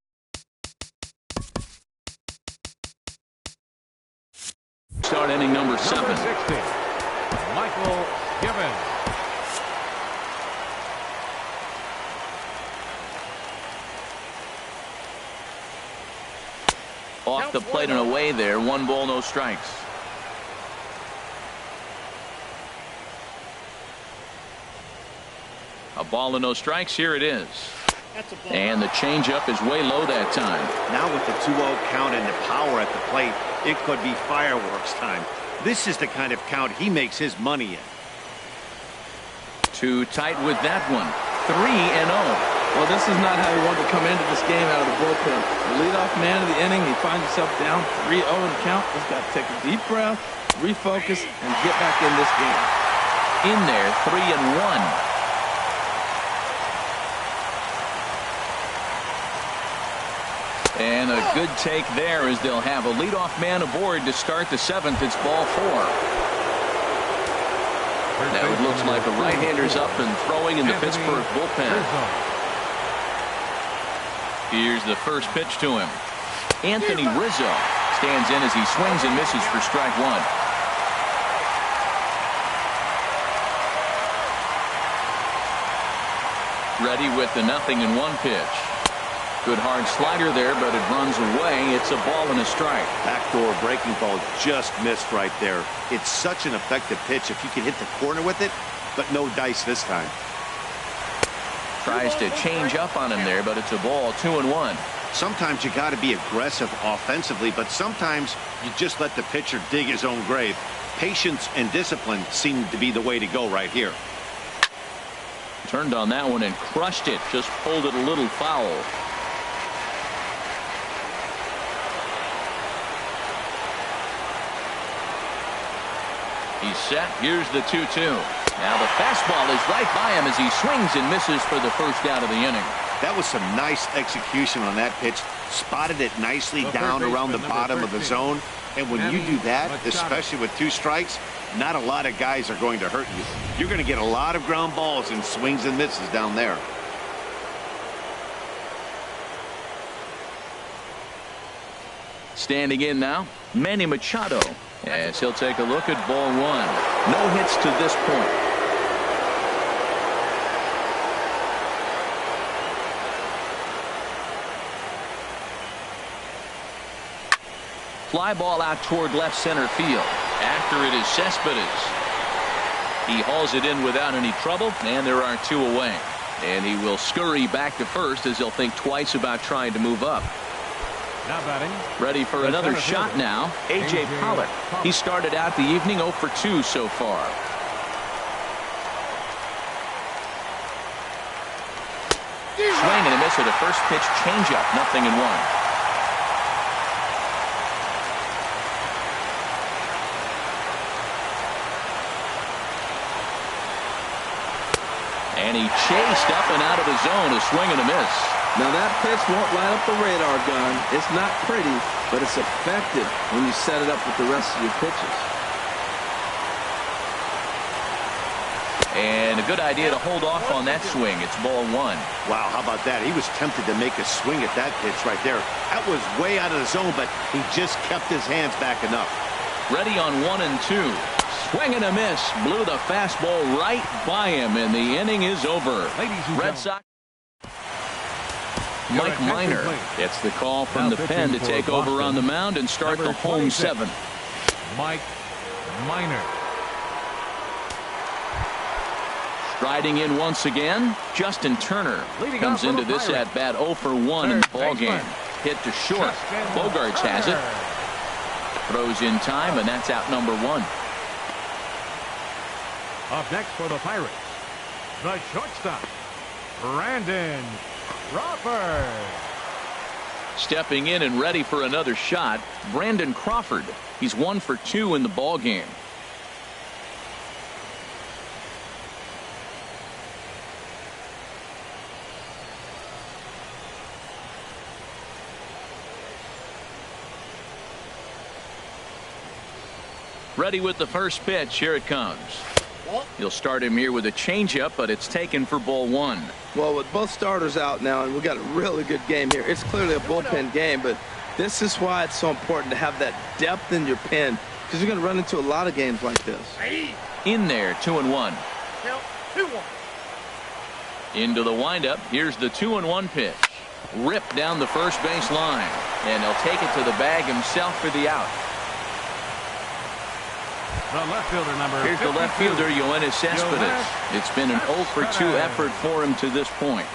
start inning number 7.
Number 60, Michael Givens.
Off the plate and away there. 1 ball, no strikes. A ball and no strikes. Here it is. And the changeup is way low that time.
Now with the 2-0 count and the power at the plate, it could be fireworks time. This is the kind of count he makes his money in.
Too tight with that one. 3-0.
Well, this is not how he wanted to come into this game out of the bullpen. The leadoff man of the inning, he finds himself down 3-0 in the count. He's got to take a deep breath, refocus, and get back in this game.
In there, 3-1. And a good take there as they'll have a leadoff man aboard to start the 7th. It's ball 4. Now it looks like a right-hander's up and throwing in the Pittsburgh bullpen. Here's the first pitch to him. Anthony Rizzo stands in as he swings and misses for strike 1. Ready with the 0-1 pitch. Good hard slider there, but it runs away. It's a ball and a strike.
Backdoor breaking ball just missed right there. It's such an effective pitch if you can hit the corner with it, but no dice this time.
Tries to change up on him there, but it's a ball. 2-1.
Sometimes you got to be aggressive offensively, but sometimes you just let the pitcher dig his own grave. Patience and discipline seem to be the way to go right here.
Turned on that one and crushed it. Just pulled it a little foul. He's set. Here's the 2-2. Now the fastball is right by him as he swings and misses for the first out of the inning.
That was some nice execution on that pitch. Spotted it nicely down around the bottom of the zone. And when you do that, especially with 2 strikes, not a lot of guys are going to hurt you. You're going to get a lot of ground balls and swings and misses down there.
Standing in now, Manny Machado, as he'll take a look at ball 1. No hits to this point. Fly ball out toward left center field. After it is Cespedes. He hauls it in without any trouble, and there are 2 away. And he will scurry back to first as he'll think twice about trying to move up.
Now batting.
Ready for another shot now, A.J. Pollock. He started out the evening 0 for 2 so far. Swing and a miss with a first pitch changeup, 0-1. And he chased up and out of the zone, a swing and a miss.
Now that pitch won't light up the radar gun. It's not pretty, but it's effective when you set it up with the rest of your pitches.
And a good idea to hold off on that swing. It's ball 1.
Wow, how about that? He was tempted to make a swing at that pitch right there. That was way out of the zone, but he just kept his hands back enough.
Ready on 1 and 2. Swing and a miss. Blew the fastball right by him, and the inning is over. Red Sox. Mike Minor gets the call from the pen to take over on the mound and start the home 7.
Mike Minor.
Striding in once again, Justin Turner comes into this at bat 0 for 1 in the ball game. Hit to short. Bogarts has it. Throws in time, and that's out number 1.
Up next for the Pirates, the shortstop, Brandon Crawford.
Stepping in and ready for another shot, Brandon Crawford. He's 1 for 2 in the ball game. Ready with the first pitch. Here it comes. He'll start him here with a changeup, but it's taken for ball 1.
Well, with both starters out now, and we've got a really good game here. It's clearly a bullpen game, but this is why it's so important to have that depth in your pen, because you're going to run into a lot of games like this.
In there, 2-1.
Count 2-1.
Into the windup. Here's the 2-1 pitch. Ripped down the first base line, and he'll take it to the bag himself for the out.
The left fielder number.
Here's 52. The left fielder, Yoenis Cespedes. It's been an 0 for 2 effort for him to this point.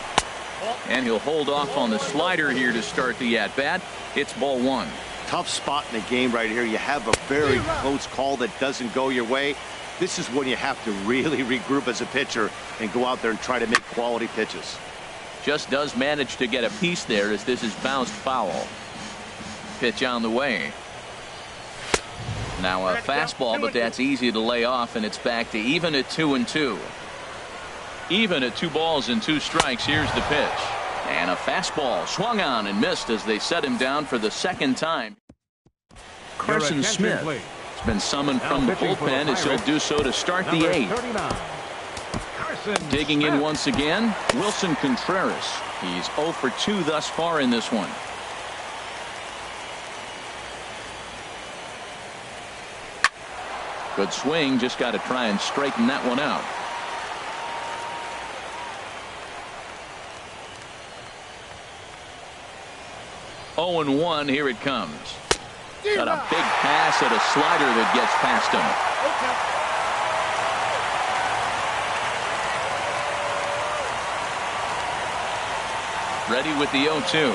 And he'll hold off on the slider here to start the at-bat. It's ball 1.
Tough spot in the game right here. You have a very close call that doesn't go your way. This is when you have to really regroup as a pitcher and go out there and try to make quality pitches.
Just does manage to get a piece there as this is bounced foul. Pitch on the way. Now a fastball, but that's easy to lay off, and it's back to even at 2-2. Even at 2 balls and 2 strikes. Here's the pitch. And a fastball swung on and missed as they set him down for the second time. Carson Smith has been summoned from the bullpen as he'll do so to start the 8th. Digging in once again, Wilson Contreras. He's 0 for 2 thus far in this one. Good swing, just got to try and straighten that one out. Oh and 1, here it comes. Got a big pass at a slider that gets past him. Ready with the 0-2.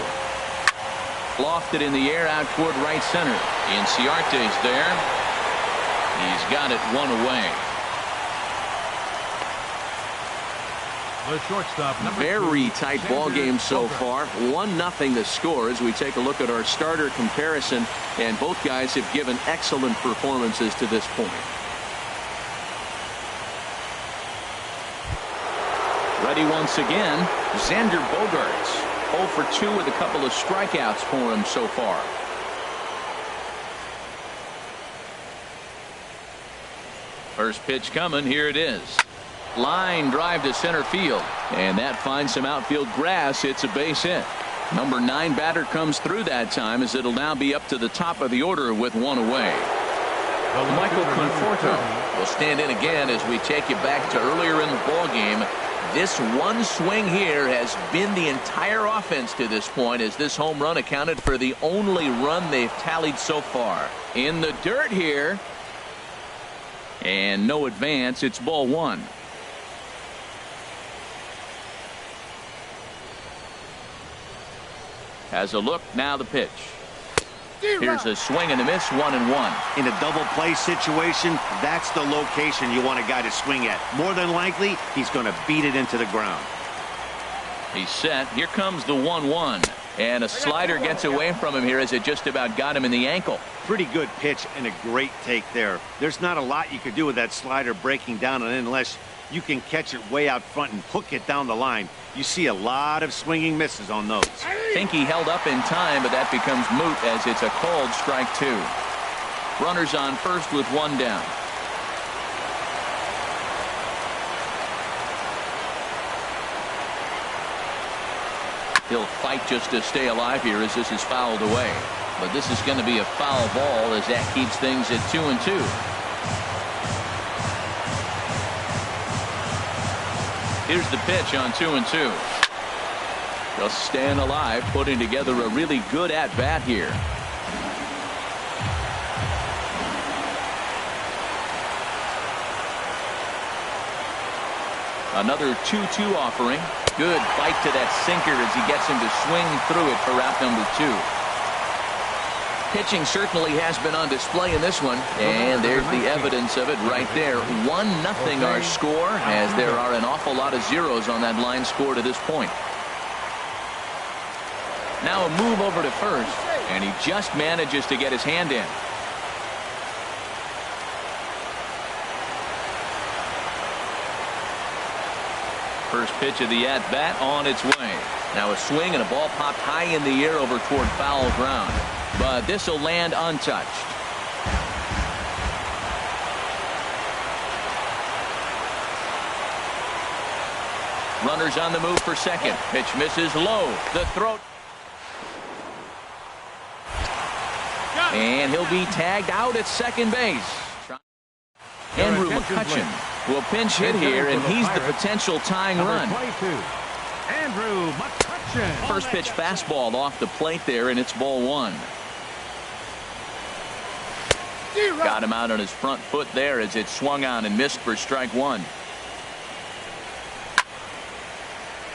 Lofted in the air out toward right center. Inciarte's there. He's got it 1 away.
The shortstop,
Very tight ball game so far. 1-0 the score as we take a look at our starter comparison, and both guys have given excellent performances to this point. Ready once again, Xander Bogaerts. 0 for 2 with a couple of strikeouts for him so far. First pitch coming. Here it is. Line drive to center field. And that finds some outfield grass. It's a base hit. Number 9 batter comes through that time, as it'll now be up to the top of the order with 1 away. Michael Conforto will stand in again as we take you back to earlier in the ball game. This one swing here has been the entire offense to this point, as this home run accounted for the only run they've tallied so far. In the dirt here. And no advance. It's ball 1. Has a look. Now the pitch. Here's a swing and a miss. 1-1.
In a double play situation, that's the location you want a guy to swing at. More than likely, he's going to beat it into the ground.
He's set. Here comes the 1-1. And a slider gets away from him here, as it just about got him in the ankle.
Pretty good pitch and a great take there. There's not a lot you could do with that slider breaking down, and unless you can catch it way out front and hook it down the line. You see a lot of swinging misses on those.
Think he held up in time, but that becomes moot as it's a called strike 2. Runners on first with 1 down. He'll fight just to stay alive here as this is fouled away. But this is going to be a foul ball, as that keeps things at 2-2. Here's the pitch on 2-2. Just staying alive, putting together a really good at-bat here. Another 2-2 offering. Good bite to that sinker as he gets him to swing through it for out number 2. Pitching certainly has been on display in this one, and there's the evidence of it right there. 1-0 our score, as there are an awful lot of zeros on that line score to this point. Now a move over to first, and he just manages to get his hand in. First pitch of the at-bat on its way. Now a swing and a ball popped high in the air over toward foul ground. But this will land untouched. Runners on the move for second. Pitch misses low. The throw. And he'll be tagged out at second base. Andrew McCutchen will pinch hit here, and he's the potential tying run.
Andrew McCutchen.
First pitch fastball off the plate there, and it's ball 1. Got him out on his front foot there as it swung on and missed for strike 1.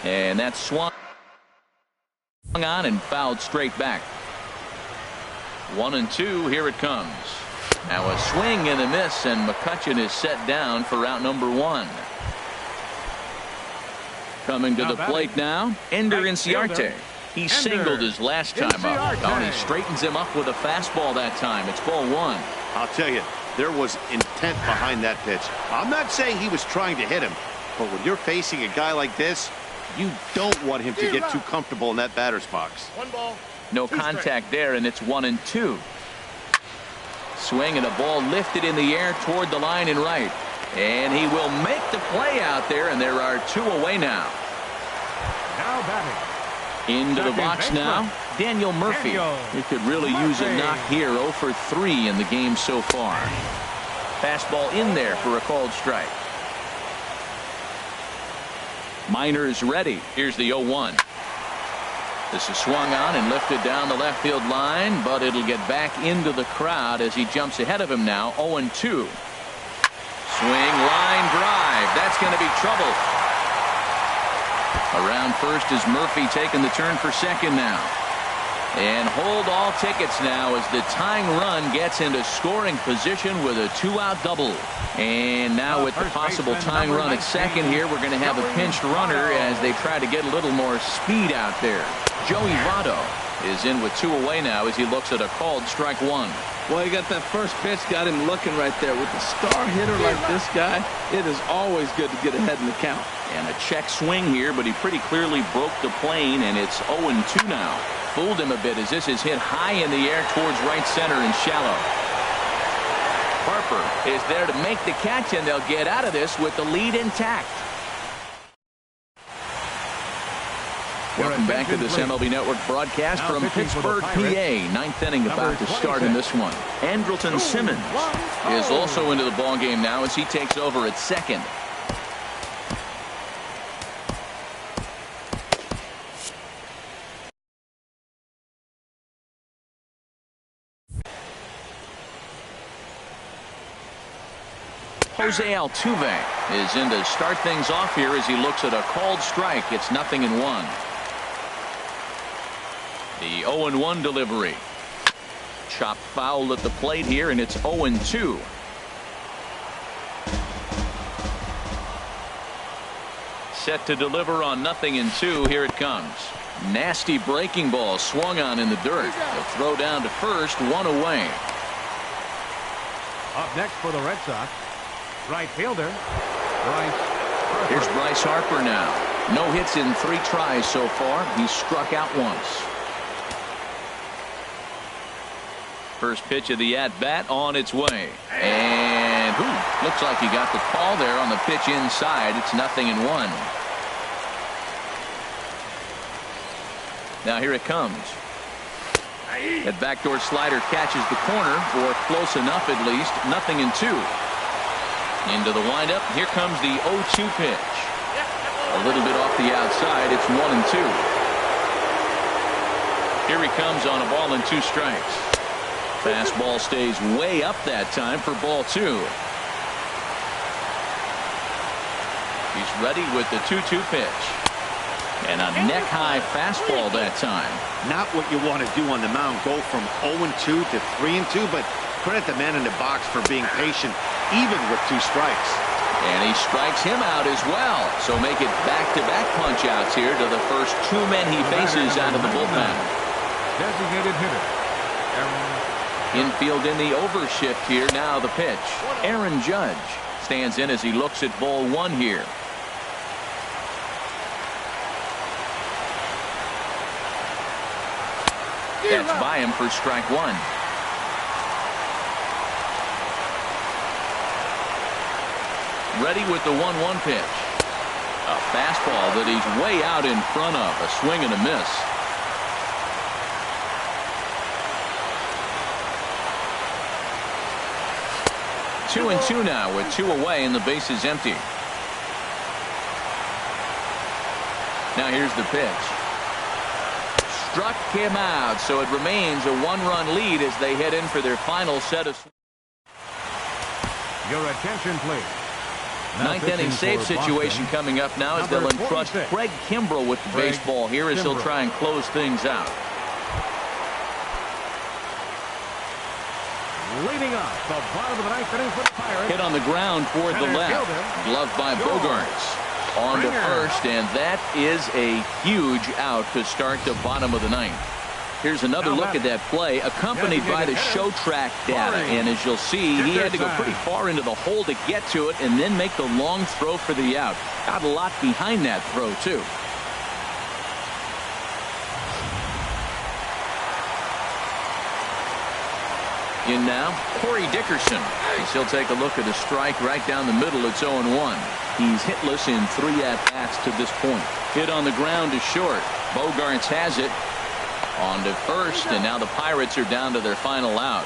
And that swung on and fouled straight back. 1-2. Here it comes. Now a swing and a miss, and McCutchen is set down for out number 1. Coming to the plate now, Ender Inciarte. He singled his last time up. Oh, and he straightens him up with a fastball that time. It's ball 1.
I'll tell you, there was intent behind that pitch. I'm not saying he was trying to hit him, but when you're facing a guy like this, you don't want him to get too comfortable in that batter's box.
1 ball.
No contact there, and it's 1-2. Swing and a ball lifted in the air toward the line and right. And he will make the play out there, and there are 2 away now.
Now batting.
Into the box now, Daniel Murphy. He could really use a knock here. 0 for 3 in the game so far. Fastball in there for a called strike. Miners ready. Here's the 0-1. This is swung on and lifted down the left field line, but it'll get back into the crowd as he jumps ahead of him now. 0-2. Swing, line drive. That's going to be trouble. Around first is Murphy taking the turn for second now. And hold all tickets now as the tying run gets into scoring position with a 2-out double. And now with the possible tying run at second here, we're going to have a pinched runner as they try to get a little more speed out there. Joey Votto is in with 2 away now as he looks at a called strike 1.
Well, he got that first pitch, got him looking right there. With a star hitter like this guy, it is always good to get ahead in the count.
And a check swing here, but he pretty clearly broke the plane, and it's 0-2 now. Fooled him a bit as this is hit high in the air towards right center and shallow. Harper is there to make the catch, and they'll get out of this with the lead intact. Welcome back to this MLB Network broadcast from Pittsburgh, PA. 9th inning about to start in this one. Andrelton Simmons is also into the ballgame now as he takes over at second. Jose Altuve is in to start things off here as he looks at a called strike. It's 0-1. The 0-1 delivery. Chopped foul at the plate here, and it's 0-2. Set to deliver on 0-2. Here it comes. Nasty breaking ball swung on in the dirt. The throw down to first, 1 away.
Up next for the Red Sox, right fielder, Bryce Harper.
Here's Bryce Harper now. No hits in 3 tries so far. He's struck out once. First pitch of the at-bat on its way. And looks like he got the call there on the pitch inside. It's 0-1. Now here it comes. That backdoor slider catches the corner, or close enough at least. 0-2. Into the windup. Here comes the 0-2 pitch. A little bit off the outside. It's 1-2. Here he comes on a ball and 2 strikes. Fastball stays way up that time for ball 2. He's ready with the 2-2 pitch. And a neck-high fastball that time.
Not what you want to do on the mound. Go from 0-2 to 3-2, but credit the man in the box for being patient, even with 2 strikes.
And he strikes him out as well. So make it back-to-back punch-outs here to the first 2 men he faces out of the bullpen.
Designated hitter, Aaron.
Infield in the overshift here. Now the pitch. Aaron Judge stands in as he looks at ball 1 here. That's by him for strike 1. Ready with the 1-1 pitch. A fastball that he's way out in front of. A swing and a miss. Two and 2 now with 2 away and the base is empty. Now here's the pitch. Struck him out, so it remains a 1-run lead as they head in for their final set of.
Your attention, please.
9th inning save situation coming up now as they'll entrust Craig Kimbrell with the baseball here as he'll try and close things out.
Leading off the bottom of the 9th inning for the Pirates.
Hit on the ground toward the left. Gloved by Bogarts. On to first, and that is a huge out to start the bottom of the 9th. Here's another look at that play, accompanied by the show track data. And as you'll see, he had to go pretty far into the hole to get to it and then make the long throw for the out. Got a lot behind that throw, too. In now, Corey Dickerson. As he'll take a look at a strike right down the middle. It's 0-1. He's hitless in 3 at-bats to this point. Hit on the ground to short. Bogarts has it. On to first, and now the Pirates are down to their final out.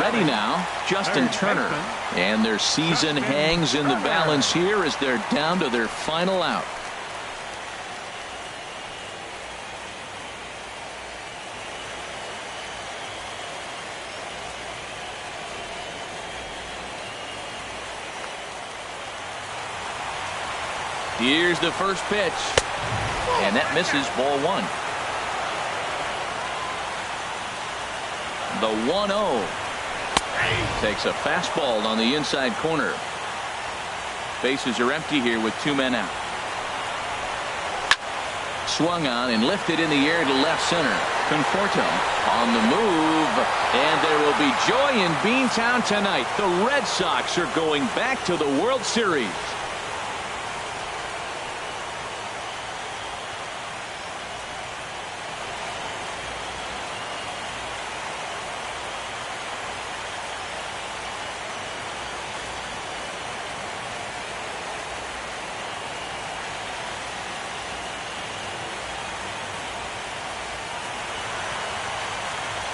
Ready now, Justin Turner. And their season hangs in the balance here as they're down to their final out. Here's the first pitch. And that misses, ball 1. The 1-0. Takes a fastball on the inside corner. Bases are empty here with 2 men out. Swung on and lifted in the air to left center. Conforto on the move, and there will be joy in Beantown tonight. The Red Sox are going back to the World Series.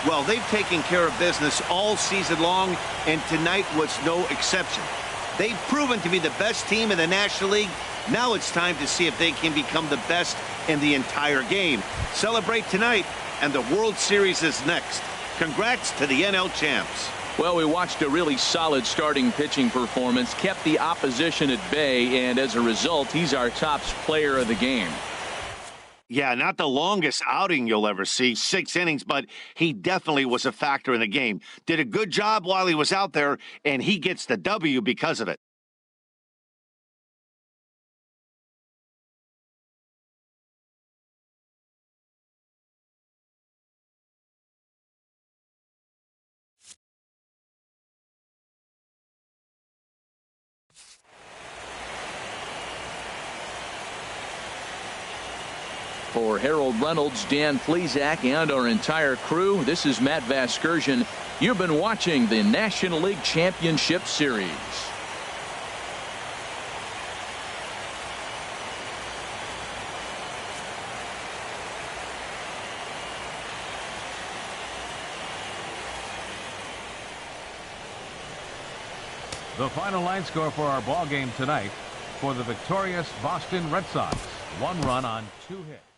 Well, they've taken care of business all season long, and tonight was no exception. They've proven to be the best team in the National League. Now it's time to see if they can become the best in the entire game. Celebrate tonight, and the World Series is next. Congrats to the NL champs.
Well, we watched a really solid starting pitching performance, kept the opposition at bay, and as a result, he's our top player of the game.
Yeah, not the longest outing you'll ever see, 6 innings, but he definitely was a factor in the game. Did a good job while he was out there, and he gets the W because of it.
For Harold Reynolds, Dan Plesac, and our entire crew, this is Matt Vasgersian. You've been watching the National League Championship Series.
The final line score for our ball game tonight: for the victorious Boston Red Sox, 1 run on 2 hits.